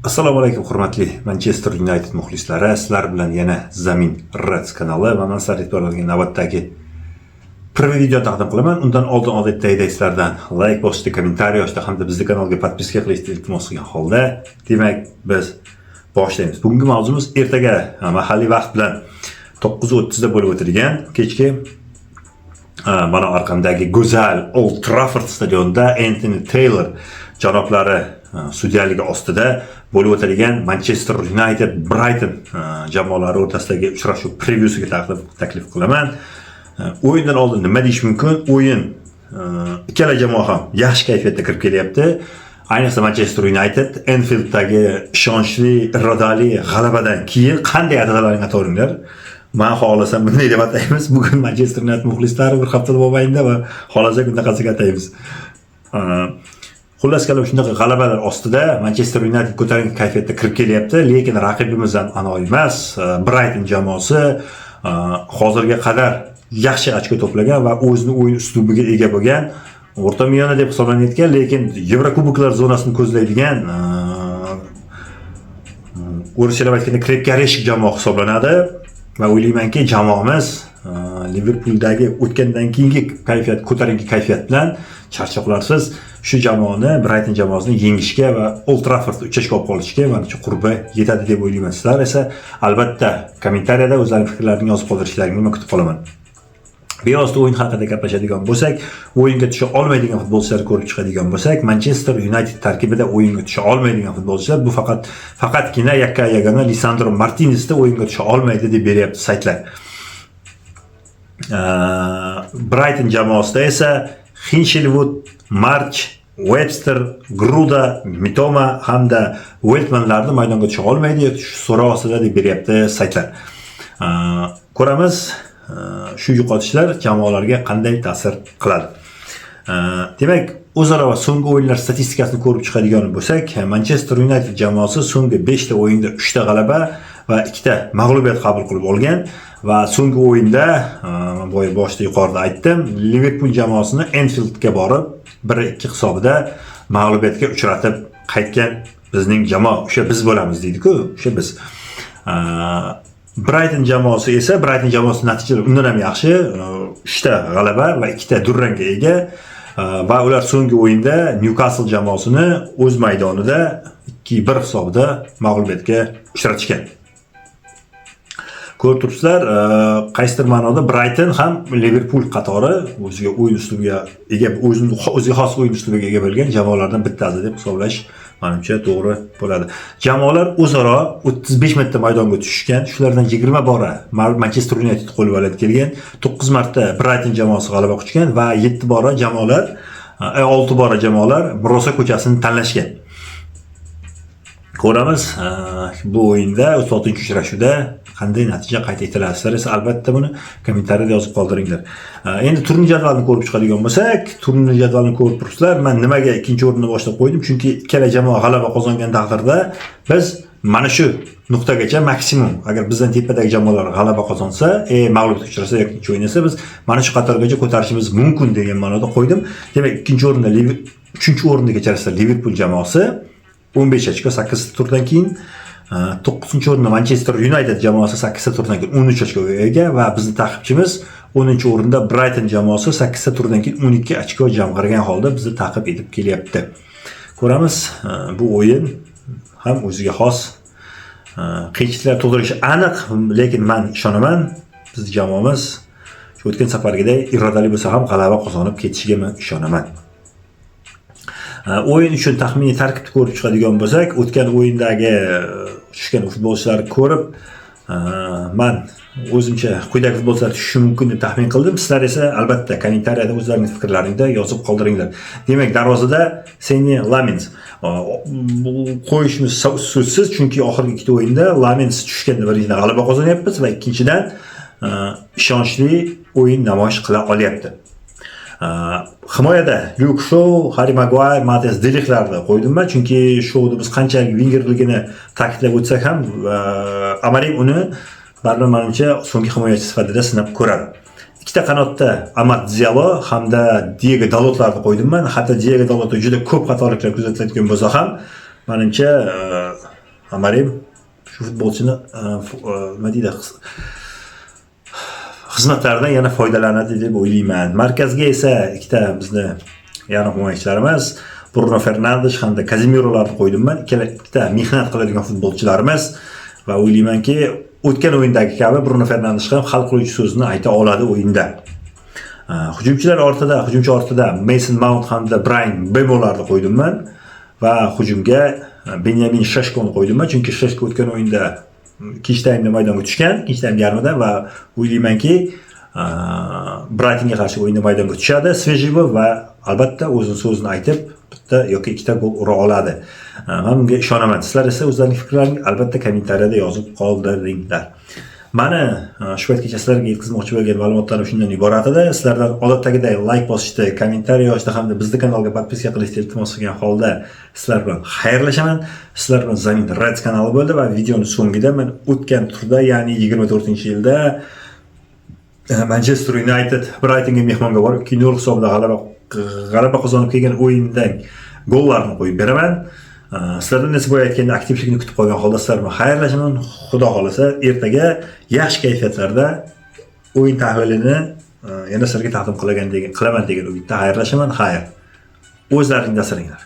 Assalomu alaykum hurmatli Manchester United muxlislari. Sizlar bilan yana Zamin Reds kanali va men sizlarga tayyorlagan navbatdagi prvi video taqdim qilaman. Undan oldin odatdagidek sizlardan like bosishni, kommentariy yozishni hamda bizning kanalga podpiska qilishni iltimos qilgan holda, demak biz boshlaymiz. Bugungi mavzumiz ertaga mahalliy vaqt bilan 9:30 da bo'lib o'tadigan kechki mana orqamdagi go'zal Old Trafford stadionida Anthony Taylor janoblari sudyaligi ostida bo'lib o'tadigan Manchester United Brighton jamoalari o'rtasidagi uchrashuv prevyusiga taklif qilaman. O'yindan oldin nima deyish mumkin? O'yin ikkala jamoa ham yaxshi kayfiyatda kirib kelyapti. Ayniqsa Manchester United Anfielddagi ishonchli, irodali g'alabadan keyin qanday atalaring atoringlar? Men xohlasam bunday deb ataymiz. Bugun Manchester United muxlislari bir hafta mobaynida va xohlasak bunaqasiga ataymiz. Xullas kalom shunaqa g'alabalar ostida Manchester United ko'tarinki kayfiyatda kirib kelyapti, lekin raqibimiz ham anoyi emas. Brighton jamoasi hozirga qadar yaxshi ochko to'plagan va o'zining o'yin uslubiga ega bo'lgan, o'rta miyona deb hisoblanayotgan, lekin Yevrokuboklar zonasini ko'zlaydigan o'rishlab aytganda krepki oreshik jamoa hisoblanadi va o'ylaymanki jamoamiz Liverpooldagi o'tgandan keyingi kayfiyat, ko'tarinki kayfiyat bilan charchoqlarsiz shu jamoani, Brighton jamoasini yengishga va Old Traffordda uchashga olib qolishga menimcha qurbi yetadi deb o'ylayman. Sizlar esa albatta kommentariyada o'zlaringiz fikrlaringizni yozib qoldirishlaringizni kutib qolaman. Beyozda o'yin haqida gaplashadigan bo'lsak, o'yinga tusha olmaydigan futbolchilarni ko'rib chiqadigan bo'lsak, Manchester United tarkibida o'yinga tusha olmaydigan futbolchilar bu faqatgina yagona Lisandro Martinezda o'yinga tusha olmaydi deb beryapti saytlar. Brighton jamoasida esa Hinchelwood, March, Webster, Gruda, Mitoma hamda Weltmanlarni maydonga tusha olmaydi, shu so'roq ostida deb beryapti saytlar. Ko'ramiz shu yo'qotishlar jamoalarga qanday ta'sir qiladi. Demak, o'zaro va so'nggi o'yinlar statistikasini ko'rib chiqadigan bo'lsak, Manchester United jamoasi so'nggi 5 ta o'yinda 3 ta g'alaba va 2 ta mag'lubiyat qabul qilib olgan va so'nggi o'yinda boshida yuqorida aytdim, Liverpool jamoasini Anfieldga borib 1-2 hisobida mag'lubiyatga uchratib qaytgan bizning jamoa, o'sha biz bo'lamiz deydi-ku, o'sha biz. Brighton jamoasi esa Brighton jamoasi natijalari undan ham yaxshi, 3 ta g'alaba va 2 ta durangga ega va ular so'nggi o'yinda Newcastle jamoasini o'z maydonida 2-1 hisobida mag'lubiyatga uchratishgan. Ko'rib turibsizlar, qaysidir ma'noda Brighton ham Liverpool qatori o'ziga o'yin uslubiga ega, o'ziga xos o'yin uslubiga ega bo'lgan jamoalardan bittasi deb hisoblash menimcha to'g'ri bo'ladi. Jamoalar o'zaro 35 marta maydonga tushishgan, shulardan 20 bora Manchester United qo'lga olib kelgan, 9 marta Brighton jamoasi g'alaba quchgan va 6 bora jamoalar Murosa ko'chasini tanlashgan. Ko'ramiz bu o'yinda 36-uchrashuvda qanday natija qayd etiladi. Sizlar esa albatta buni kommentariyada yozib qoldiringlar. Endi turning jadvalini ko'rib chiqadigan bo'lsak, turning jadvalini ko'rib turibsizlar. Men nimaga ikkinchi o'rinni boshlab qo'ydim? Chunki ikkala jamoa g'alaba qozongan taqdirda biz mana shu nuqtagacha maksimum, agar bizdan tepadagi jamoalar g'alaba qozonsa, mag'lubiyatga uchrasa yoki ikkinchi o'ynasa, biz mana shu qatorgacha ko'tarishimiz mumkin degan ma'noda qo'ydim. Demak, ikkinchi o'rinda 3-o'ringa kechirsa Liverpool jamoasi 15 ochko 8 turdan keyin, 9-o'rinda Manchester United jamoasi 8 turdan keyin 13 ochkoga ega va bizning ta'qibchimiz 10-o'rinda Brighton jamoasi 8 turdan keyin 12 ochko jamg'argan holda bizni ta'qib etib kelyapti. Ko'ramiz, bu o'yin ham o'ziga xos qiyinchiliklar tug'dirishi aniq, lekin men ishonaman, bizning jamoamiz o'tgan safargidek irodali bo'lsa ham g'alaba qozonib ketishiga men ishonaman. O'yin uchun taxminiy tarkibni ko'rib chiqadigan bo'lsak, o'tgan o'yindagi tushgan futbolchilarni ko'rib, men o'zimcha quyidagi futbolchilar tushishi mumkin deb taxmin qildim. Sizlar esa albatta kommentariyada o'zlaringiz fikrlaringni yozib qoldiringlar. Demak, darvozada Seni Lamens qo'yishimiz so'zsiz, chunki oxirgi 2 ta o'yinda Lamens tushganda birinchidan g'alaba qozonyapmiz va ikkinchidan ishonchli o'yin namoyish qila olyapti. Himoyada Luke Shaw, Harry Maguire, Matthias de Ligt'larni qo'ydim men, chunki Shawni biz qanchalik wingerligini ta'kidlab o'tsak ham, Amarim uni baribir menimcha so'nggi himoyachi sifatida sinab ko'radi. Ikkita qanotda Amad Diallo hamda Diego Dalotlarni qo'ydim men. Hatto Diego Dalotda juda ko'p xatoliklar kuzatiladigan bo'lsa ham, menimcha Amarim shu futbolchini nima deydi xizmatlaridan yana foydalanadi deb o'ylayman. Markazga esa ikkita bizni yarim himoyachilarimiz Bruno Fernandes hamda Kazemirolarni qo'ydim men. Ikkita mehnat qiladigan futbolchilarimiz va o'ylaymanki, o'tgan o'yindagi kabi Bruno Fernandes ham hal qiluvchi so'zni ayta oladi o'yinda. Hujumchi ortida Mason Mount hamda Brian Mbeumolarni qo'ydim men va hujumga Benjamin Sheshkoni qo'ydim men, chunki Sheshko o'tgan o'yinda ikkinchi taymda maydonga tushgan, ikkinchi taym yarmida va o'ylaymanki, Brightonga qarshi o'yinda maydonga tushadi, Svejivo va albatta o'zining so'zini aytib, bitta yoki ikkita gol ura oladi. Men bunga ishonaman. Sizlar esa o'zlaringiz fikrlaringizni albatta kommentariyada yozib qoldiringlar. Mana shu paytgacha sizlarga yetkazmoqchi bo'lgan ma'lumotlarim shundan iborat edi. Sizlardan odatdagidek like bosishni, kommentariy yozishni hamda bizni kanalga podpiska qilishni iltimos qilgan holda sizlar bilan xayrlashaman. Sizlar bilan Zamin Reds kanali bo'ldi va videoning so'ngida men o'tgan turda, ya'ni 24-yilda Manchester United Brightonga mehmonga borib 2-0 hisobda g'alaba qozonib kelgan o'yindan gollarni qo'yib beraman. Sizlardan esa boya aytganda aktivlikni kutib qolgan holda sizlar bilan xayrlashaman. Xudo xolasa ertaga yaxshi kayfiyatlarda o'yin tahlilini yana sizlarga taqdim qilaman degan umidda xayrlashaman. Xayr. O'zlaringizga asranglar.